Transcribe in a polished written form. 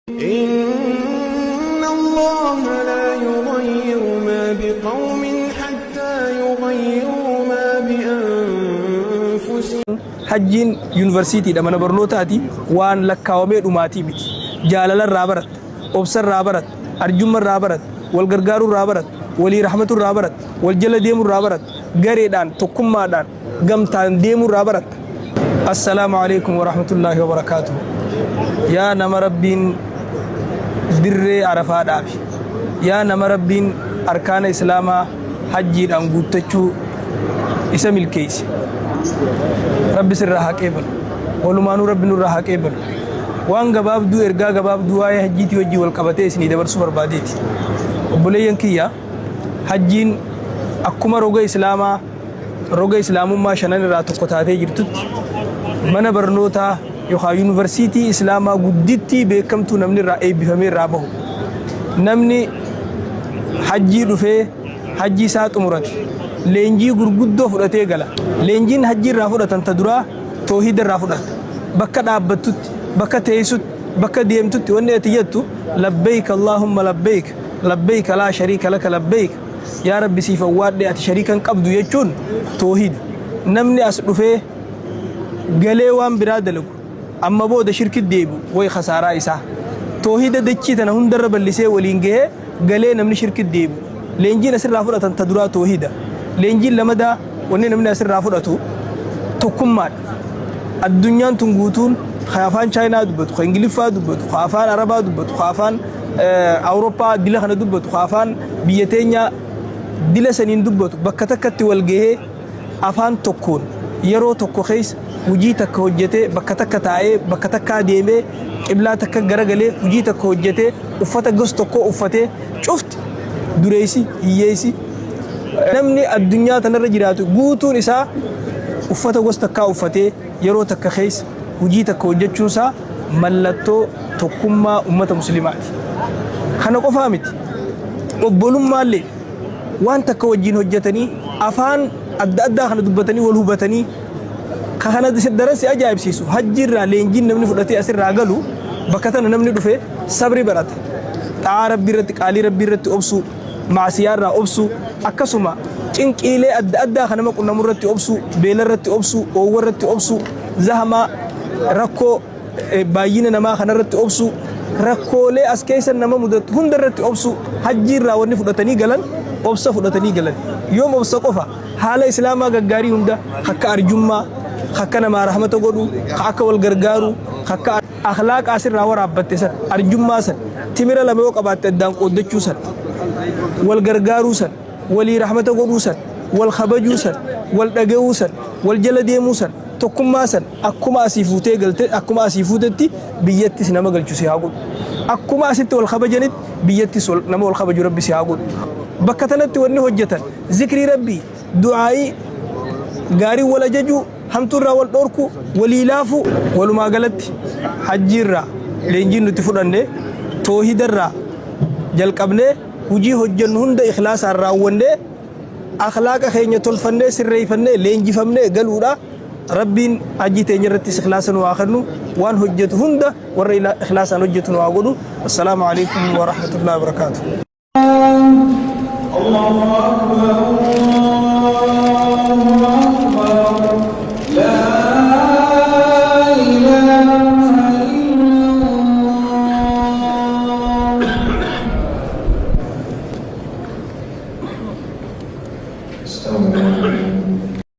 إن الله لا يغير ما بقوم حتى يغيروا ما بأنفسهم. حجين يونيفرسيتي دمنا برنوتاتي وان لكاومي دوماتي بيت جالال الرابرت أبصر رابرت أرجم الرابرت والغرغار الرابرت ولي رحمة الرابرت والجل ديم الرابرت غريدان تكما دان غمتان ديم الرابرت. السلام عليكم ورحمة الله وبركاته. يا نما ربين dirree arafaa dhaabi yaa nama rabbiin arkaana islaamaa hajjiidhaan guuttachuu isa milkeeyse rabbi sirraa haa qeebalu walumaanuu rabbi nurraa haa qeebalu. waan gabaabduu ergaa gabaabduu waa'ee hajjiitii wajjii wal qabatee isinii dabarsuu barbaadeeti. obboleeyyan kiyya hajjiin akkuma roga islaamummaa shanan irraa tokko taatee jirtutti mana barnootaa yookaan yuunivarsiitii islaamaa guddittii beekamtuu namni irraa eebbifamee irraa bahu namni hajjii dhufee hajjii isaa xumurate leenjii gurguddoo fudhatee gala. leenjiin hajjii irraa fudhatan ta duraa toohida irraa fudhata bakka dhaabbattutti bakka teessutti bakka deemtutti wanni ati jettu labbayk allahumma labbayk labbayk laa shariika laka labbayk yaa rabbi siif awwaadhe ati shariikan qabdu jechuun toohida. namni as dhufee galee waan biraa dalagu amma booda shirki deebu way khasaaraa isaa toohida dachii tana hundarra ballisee waliin gahee galee namni shirki deebu. leenjiin asirraa fudhatan ta duraa toohida. leenjiin lamadaa wanni namni asirraa fudhatu tokkummaadha. addunyaan tun guutuun afaan chaayinaa dubbatu ka ingiliffaa dubbatu ka afaan arabaa dubbatu ka afaan awurooppaa dila kana dubbatu ka afaan biyya teenyaa dila saniin dubbatu bakka takkatti wal gahee afaan tokkoon yeroo tokko keessa hujii takka hojjetee bakka takka taa'ee bakka takkaa deemee qiblaa takka garagalee hujii takka hojjetee uffata gos tokko uffatee cufti dureessi hiyyeessi namni addunyaa tanarra jiraatu guutuun isaa uffata gos takkaa uffatee yeroo takka keessa hujii takka hojjechuunsaa mallattoo tokkummaa ummata muslimaati. kana qofaa miti obbolummaallee waan takka wajjiin hojjetanii afaan adda addaa kana dubbatanii wal hubatanii kana darasi ajaa'ibsiisu. hajjiirraa leenjiin namni fudhatee asirraa galu bakka tana namni dhufee sabri barata xaa'aa rabbii irratti qaalii rabbii irratti obsuu maasiyaarraa obsuu akkasuma cinqiilee adda addaa kana nama qunnamuu irratti obsuu beela irratti obsuu oowwa irratti obsuu zahamaa rakkoo baay'ina namaa kana irratti obsuu rakkoolee as keessa nama mudatu hunda irratti obsuu hajjiirraa wanni fudhatanii galan obsa fudhatanii galan. yoom obsa qofa haala islaamaa gaggaarii hunda akka arjummaa akka namaa rahmata godhu akka wal gargaaru akka akhlaaqa asirraa waraabbatte san arjummaa san timira lama yoo qabaatte addaan qooddachuu san wal gargaaruu san walii rahmata godhuu san wal kabajuu san wal dhaga'uu san wal jala deemuu san tokkummaa san akkuma asii fuutee galte akkuma asii fuutetti biyyattis nama galchu si haa godhu akkuma asitti wal kabajanitti biyyattis nama wal kabaju rabbi si haa godhu. bakka tanatti wanni hojjetan zikrii rabbii du'aa'ii gaarii wal ajajuu hamtuurraa wal dhorku walii laafu walumaa galatti hajjiirraa leenjiin nuti fudhanne toohidarraa jalqabnee hujii hojjennu hunda ikhlaasaan raawwannee akhlaaqa keenya tolfannee sirreeffannee leenjifamnee galuudha. rabbiin hajjii teenya irratti ikhlaasa nu haa kennu waan hojjetu hunda warra ikhlaasaan hojjetu nu haa godhu. assalaamu alaykum wa rahmatullahi wa barakaatuh. الله أكبر الله أكبر لا إله إلا الله.